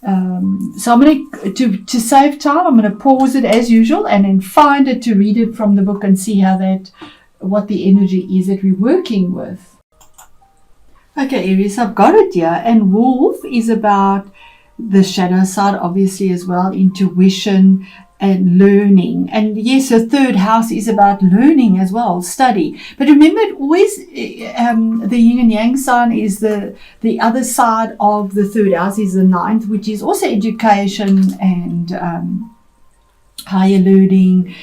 So I'm going to save time, I'm going to pause it as usual and then find it to read it from the book and see what the energy is that we're working with. Okay, Aries, I've got it here. And wolf is about the shadow side, obviously, as well, intuition and learning. And yes, the third house is about learning as well, study. But remember, it always the yin and yang sign is the other side of the third house is the ninth, which is also education and higher learning,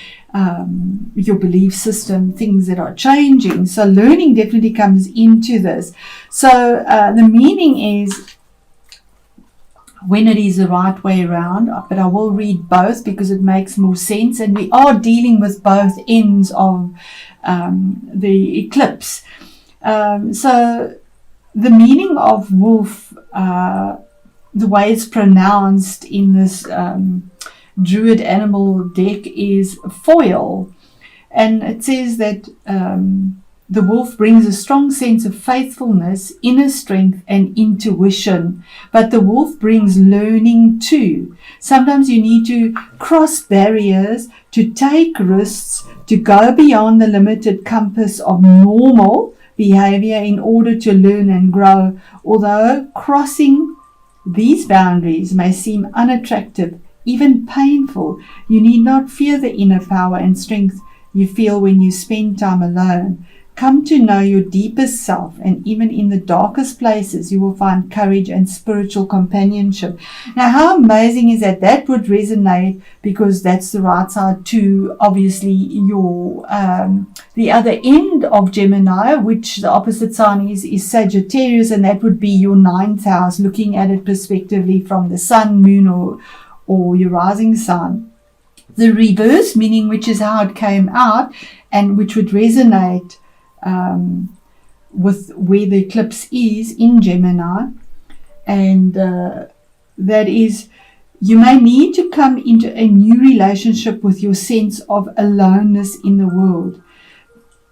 your belief system, things that are changing. So learning definitely comes into this. So the meaning is when it is the right way around, but I will read both because it makes more sense, and we are dealing with both ends of the eclipse. So the meaning of wolf, the way it's pronounced in this Druid animal deck is foil, and it says that the wolf brings a strong sense of faithfulness, inner strength and intuition, but the wolf brings learning too. Sometimes you need to cross barriers, to take risks, to go beyond the limited compass of normal behavior in order to learn and grow. Although crossing these boundaries may seem unattractive, even painful, you need not fear the inner power and strength you feel when you spend time alone. Come to know your deepest self, and even in the darkest places you will find courage and spiritual companionship. Now, how amazing is that? That would resonate because that's the right side to obviously your the other end of Gemini, which the opposite sign is Sagittarius, and that would be your ninth house, looking at it prospectively from the sun, moon or your rising sign. The reverse meaning, which is how it came out and which would resonate with where the eclipse is in Gemini, and that is, you may need to come into a new relationship with your sense of aloneness in the world.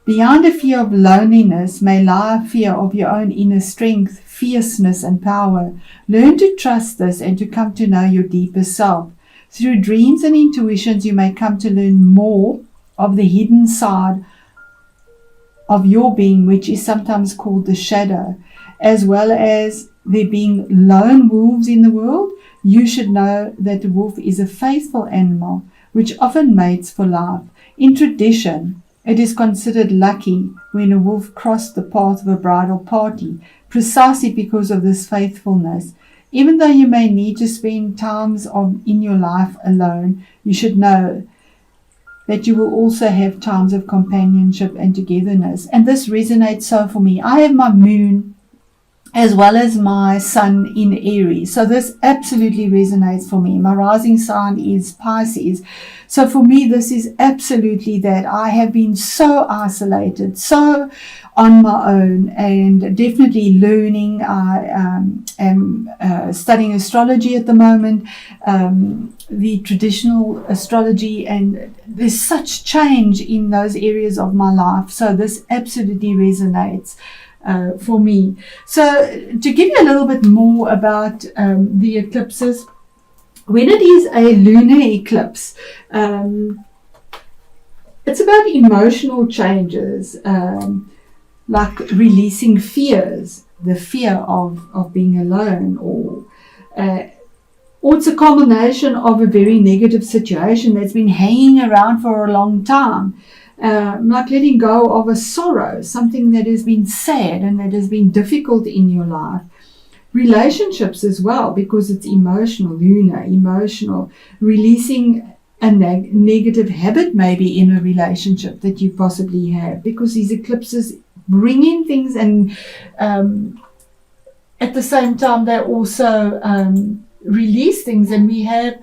Behind a fear of loneliness may lie a fear of your own inner strength, fierceness and power. Learn to trust this and to come to know your deeper self. Through dreams and intuitions, you may come to learn more of the hidden side of your being, which is sometimes called the shadow. As well as there being lone wolves in the world, you should know that the wolf is a faithful animal which often mates for life. In tradition, it is considered lucky when a wolf crossed the path of a bridal party, precisely because of this faithfulness. Even though you may need to spend times in your life alone, you should know that you will also have times of companionship and togetherness. And this resonates so for me. I have my moon as well as my sun in Aries. So this absolutely resonates for me. My rising sign is Pisces. So for me, this is absolutely that. I have been so isolated, so on my own, and definitely learning. I am studying astrology at the moment, the traditional astrology, and there's such change in those areas of my life. So this absolutely resonates for me. So to give you a little bit more about the eclipses, when it is a lunar eclipse, it's about emotional changes, like releasing fears, the fear of being alone, or it's a combination of a very negative situation that's been hanging around for a long time. Like letting go of a sorrow, something that has been sad and that has been difficult in your life. Relationships as well, because it's emotional, lunar, emotional. Releasing a negative habit maybe in a relationship that you possibly have, because these eclipses bring in things, and at the same time they also release things. And we have,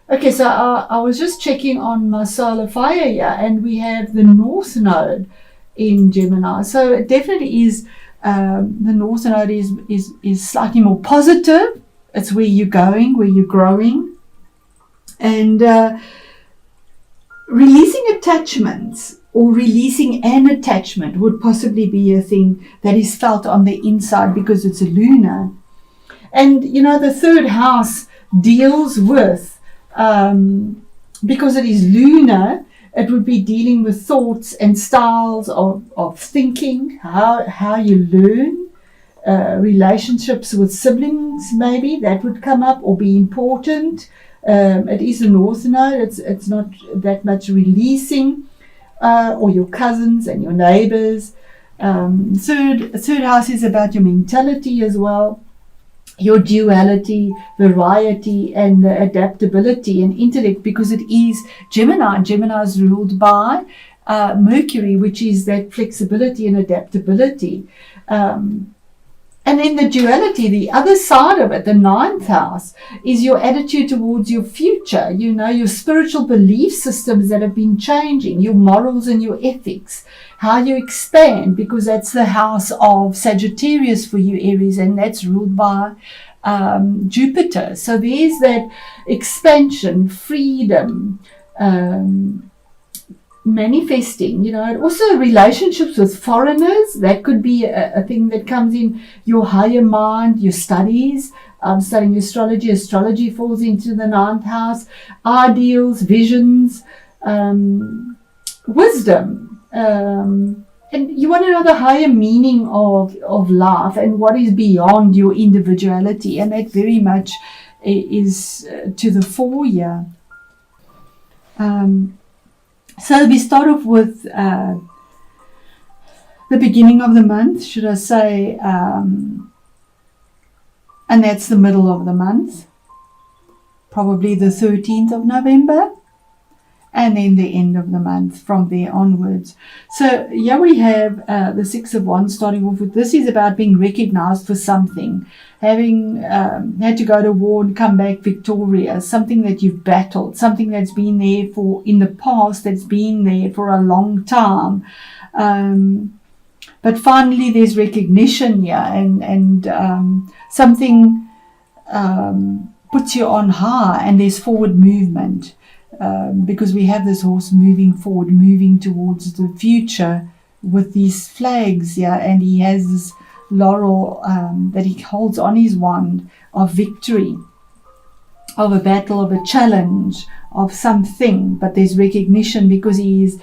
okay, so I was just checking on my solar fire here, and we have the North Node in Gemini. So it definitely is, the North Node is slightly more positive. It's where you're going, where you're growing. And releasing attachments, or releasing an attachment, would possibly be a thing that is felt on the inside because it's a lunar. And, you know, the third house deals with, because it is lunar, it would be dealing with thoughts and styles of thinking, how you learn, relationships with siblings, maybe that would come up or be important. It is a north node. It's not that much releasing, or your cousins and your neighbors. Third house is about your mentality as well, your duality, variety, and the adaptability and intellect, because it is Gemini. Gemini is ruled by Mercury, which is that flexibility and adaptability. And then the duality, the other side of it, the ninth house, is your attitude towards your future, your spiritual belief systems that have been changing, your morals and your ethics, how you expand, because that's the house of Sagittarius for you, Aries, and that's ruled by Jupiter. So there's that expansion, freedom, manifesting, and also relationships with foreigners. That could be a thing that comes in your higher mind, your studies. Studying astrology. Astrology falls into the ninth house. Ideals, visions, wisdom. And you want to know the higher meaning of life and what is beyond your individuality. And that very much is to the fore here. So we start off with the beginning of the month, should I say, and that's the middle of the month, probably the 13th of November, and then the end of the month from there onwards. So here we have the Six of Wands starting off with. This is about being recognized for something, having had to go to war and come back victorious, something that you've battled, something that's been there for in the past, that's been there for a long time. But finally there's recognition here, and something puts you on high, and there's forward movement. Because we have this horse moving forward, moving towards the future with these flags, and he has this laurel that he holds on his wand of victory, of a battle, of a challenge, of something. But there's recognition because he is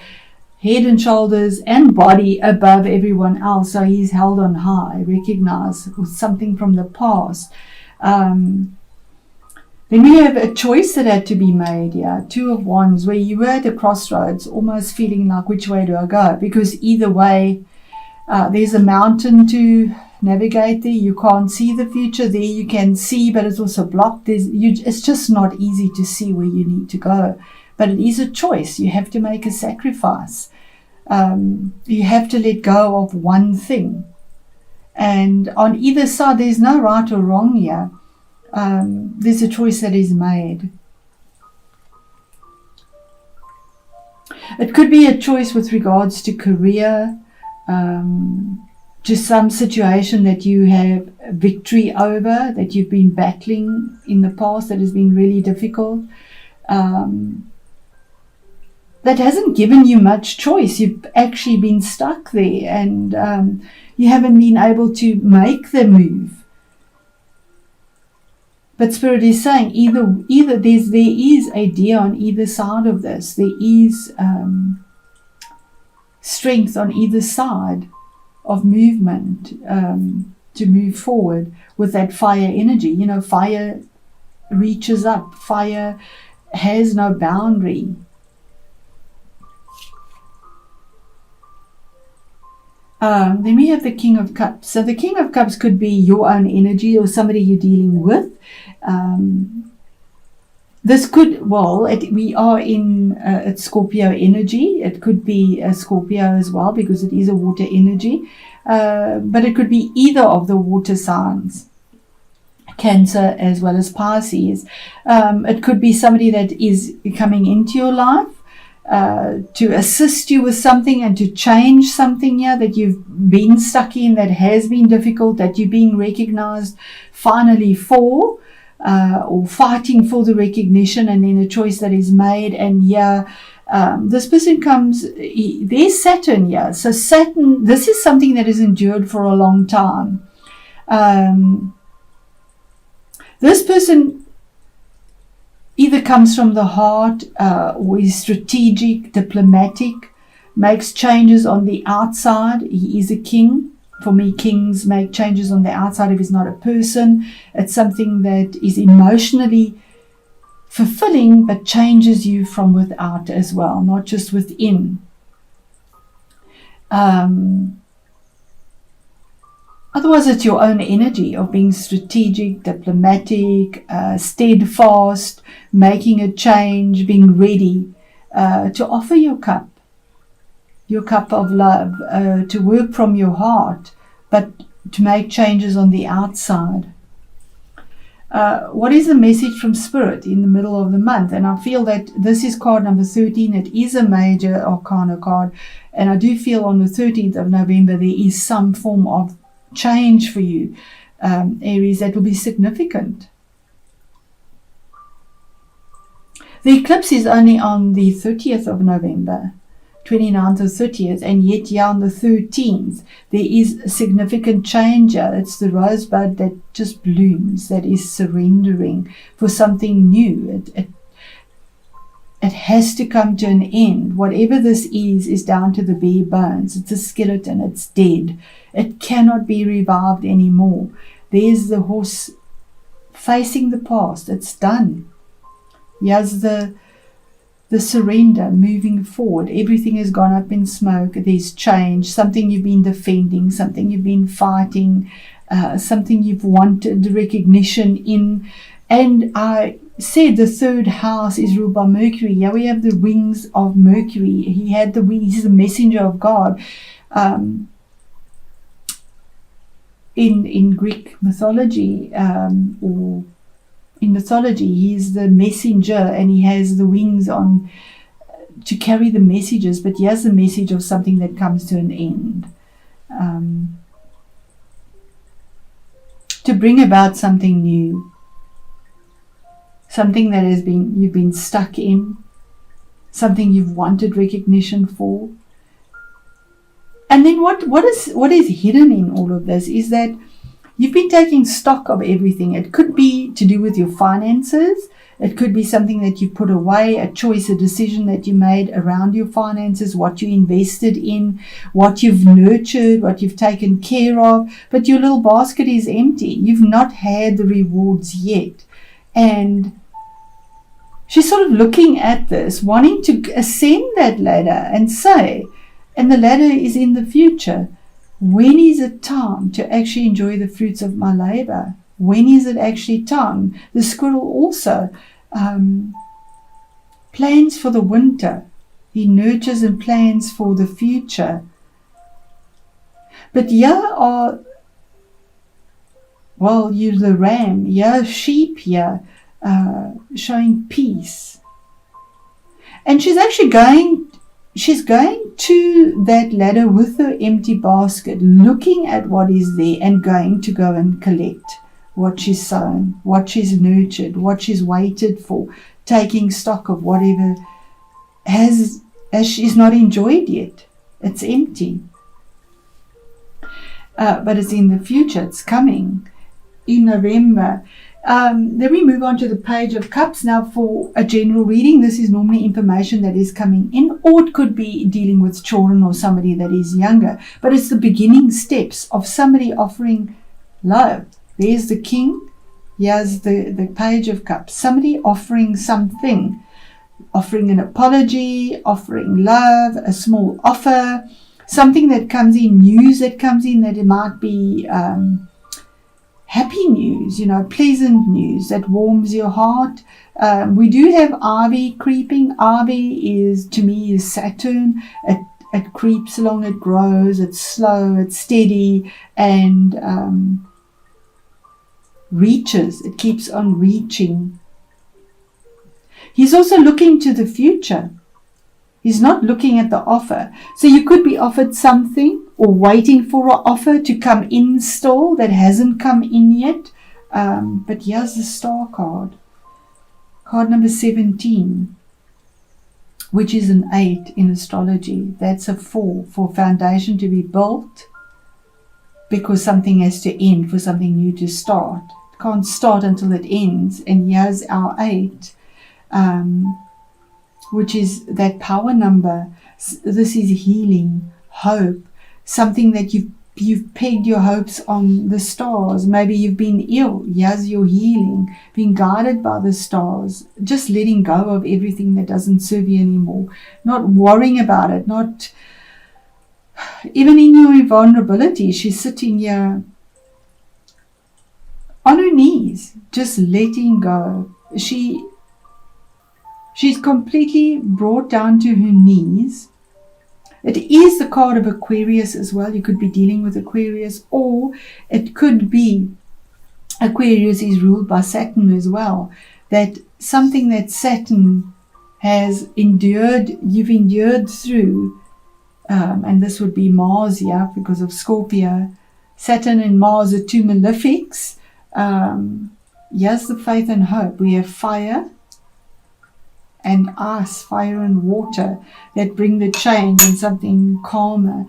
head and shoulders and body above everyone else, so he's held on high, recognized with something from the past. Then we have a choice that had to be made here, Two of Wands, where you were at a crossroads, almost feeling like, which way do I go? Because either way, there's a mountain to navigate there. You can't see the future. There you can see, but it's also blocked. It's just not easy to see where you need to go. But it is a choice. You have to make a sacrifice. You have to let go of one thing. And on either side, there's no right or wrong here. There's a choice that is made. It could be a choice with regards to career, to some situation that you have victory over, that you've been battling in the past, that has been really difficult, that hasn't given you much choice. You've actually been stuck there, and you haven't been able to make the move. But Spirit is saying either there is a deer on either side of this. There is strength on either side of movement to move forward with that fire energy. Fire reaches up. Fire has no boundary. Then we have the King of Cups. So the King of Cups could be your own energy or somebody you're dealing with. This could, we are in it's Scorpio energy. It could be a Scorpio as well because it is a water energy. But it could be either of the water signs, Cancer as well as Pisces. It could be somebody that is coming into your life to assist you with something and to change something here that you've been stuck in, that has been difficult, that you're being recognized finally for, or fighting for the recognition, and then a choice that is made. And this person comes, there's Saturn here. So Saturn, this is something that has endured for a long time. This person comes from the heart, or is strategic, diplomatic, makes changes on the outside. He is a king. For me, kings make changes on the outside if it's not a person. It's something that is emotionally fulfilling, but changes you from without as well, not just within. Otherwise, it's your own energy of being strategic, diplomatic, steadfast, making a change, being ready to offer your cup of love, to work from your heart, but to make changes on the outside. What is the message from Spirit in the middle of the month? And I feel that this is card number 13. It is a major arcana card. And I do feel on the 13th of November, there is some form of change for you, Aries, that will be significant. The eclipse is only on the 30th of November, 29th or 30th, and yet here on the 13th, there is a significant change. It's the rosebud that just blooms, that is surrendering for something new. It has to come to an end. Whatever this is down to the bare bones. It's a skeleton. It's dead. It cannot be revived anymore. There's the horse facing the past. It's done. Here's the surrender, moving forward. Everything has gone up in smoke. There's change. Something you've been defending. Something you've been fighting. Something you've wanted recognition in. And I said the third house is ruled by Mercury. Here we have the wings of Mercury. He had the wings. He's the messenger of God. In Greek mythology, or in mythology, he's the messenger, and he has the wings on to carry the messages. But he has the message of something that comes to an end, to bring about something new. Something that you've been stuck in, something you've wanted recognition for. And then what is hidden in all of this is that you've been taking stock of everything. It could be to do with your finances. It could be something that you put away, a choice, a decision that you made around your finances, what you invested in, what you've nurtured, what you've taken care of. But your little basket is empty. You've not had the rewards yet. And she's sort of looking at this, wanting to ascend that ladder and say, and the ladder is in the future, when is it time to actually enjoy the fruits of my labor? When is it actually time? The squirrel also plans for the winter. He nurtures and plans for the future. But here are, well, you're the ram, here sheep here, showing peace. And she's actually going to that ladder with her empty basket, looking at what is there and going to go and collect what she's sown, what she's nurtured, what she's waited for, taking stock of whatever as she's not enjoyed yet. It's empty. But it's in the future. It's coming in November. Then we move on to the Page of Cups. Now, for a general reading, this is normally information that is coming in, or it could be dealing with children or somebody that is younger. But it's the beginning steps of somebody offering love. There's the King. Here's the Page of Cups. Somebody offering something, offering an apology, offering love, a small offer, something that comes in, news that comes in, that it might be happy news, pleasant news that warms your heart. We do have Ivy creeping. Ivy is, to me, is Saturn. It creeps along, it grows, it's slow, it's steady, and reaches. It keeps on reaching. He's also looking to the future. He's not looking at the offer. So you could be offered something or waiting for an offer to come in still that hasn't come in yet. But here's the Star card. Card number 17, which is an 8 in astrology. That's a 4 for foundation to be built, because something has to end for something new to start. It can't start until it ends. And here's our 8. which is that power number. This is healing, hope, something that you've pegged your hopes on the stars. Maybe you've been ill. Here's your healing, being guided by the stars, just letting go of everything that doesn't serve you anymore, not worrying about it, not even in your vulnerability. She's sitting here on her knees, just letting go. She's completely brought down to her knees. It is the card of Aquarius as well. You could be dealing with Aquarius, or it could be Aquarius is ruled by Saturn as well. That something that Saturn has endured, you've endured through, and this would be Mars here because of Scorpio. Saturn and Mars are two malefics. Here's the faith and hope. We have fire and ice, fire and water, that bring the change and something calmer.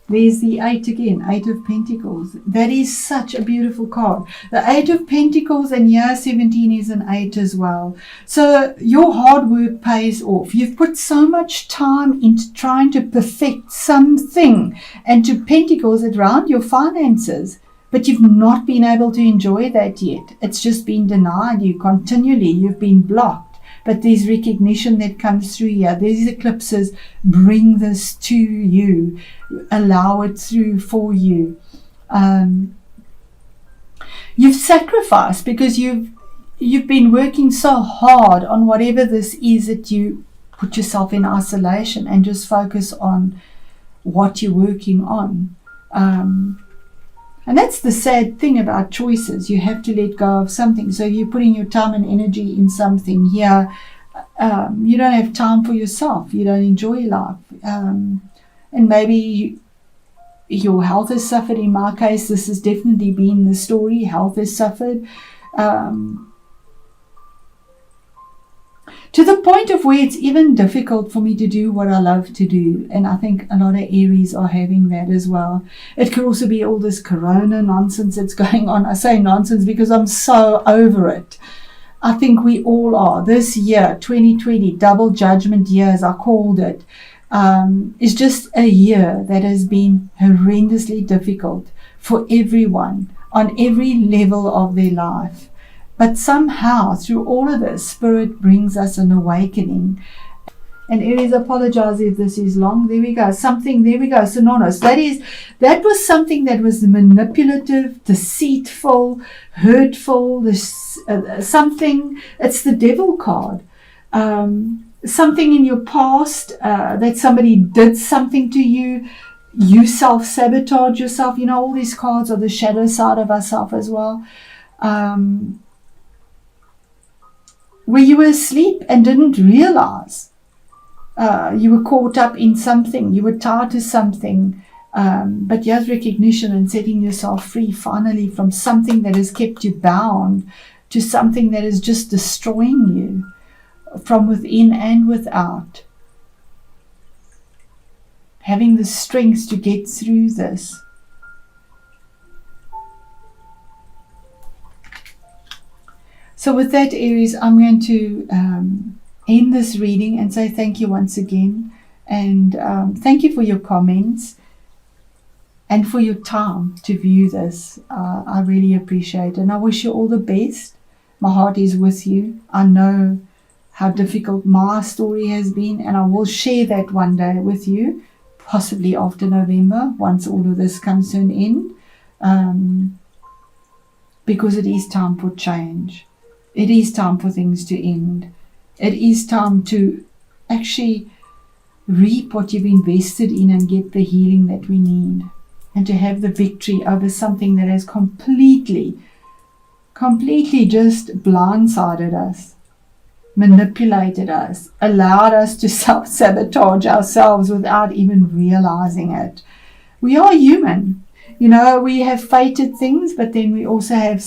There's the 8 again, 8 of Pentacles. That is such a beautiful card. The 8 of Pentacles, and year 17 is an 8 as well. So your hard work pays off. You've put so much time into trying to perfect something, and to Pentacles around your finances, but you've not been able to enjoy that yet. It's just been denied you continually. You've been blocked. But there's recognition that comes through here. These eclipses bring this to you, allow it through for you. You've sacrificed because you've been working so hard on whatever this is, that you put yourself in isolation and just focus on what you're working on. And that's the sad thing about choices. You have to let go of something. So you're putting your time and energy in something here. You don't have time for yourself. You don't enjoy life. And maybe your health has suffered. In my case, this has definitely been the story. Health has suffered. To the point of where it's even difficult for me to do what I love to do. And I think a lot of Aries are having that as well. It could also be all this corona nonsense that's going on. I say nonsense because I'm so over it. I think we all are. This year, 2020, double judgment year, as I called it, is just a year that has been horrendously difficult for everyone on every level of their life. But somehow, through all of this, Spirit brings us an awakening. And Aries, apologize if this is long. There we go. Something, there we go. Synonymous. That was something that was manipulative, deceitful, hurtful. Something, it's the devil card. Something in your past that somebody did something to you. You self-sabotage yourself. You know, all these cards are the shadow side of ourselves as well. Where you were asleep and didn't realize. You were caught up in something. You were tied to something. But here's recognition and setting yourself free finally from something that has kept you bound to something that is just destroying you from within and without. Having the strength to get through this. So with that, Aries, I'm going to end this reading and say thank you once again. And thank you for your comments and for your time to view this. I really appreciate it. And I wish you all the best. My heart is with you. I know how difficult my story has been, and I will share that one day with you, possibly after November, once all of this comes to an end. Because it is time for change. It is time for things to end. It is time to actually reap what you've invested in and get the healing that we need. And to have the victory over something that has completely just blindsided us, manipulated us, allowed us to self-sabotage ourselves without even realizing it. We are human. You know, we have fated things, but then we also have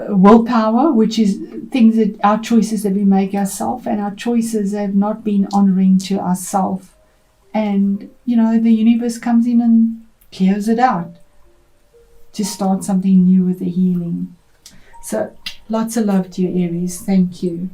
willpower, which is things that our choices that we make ourselves, and our choices have not been honoring to ourselves. And you know, the universe comes in and clears it out to start something new with the healing. So Lots of love to you, Aries. Thank you.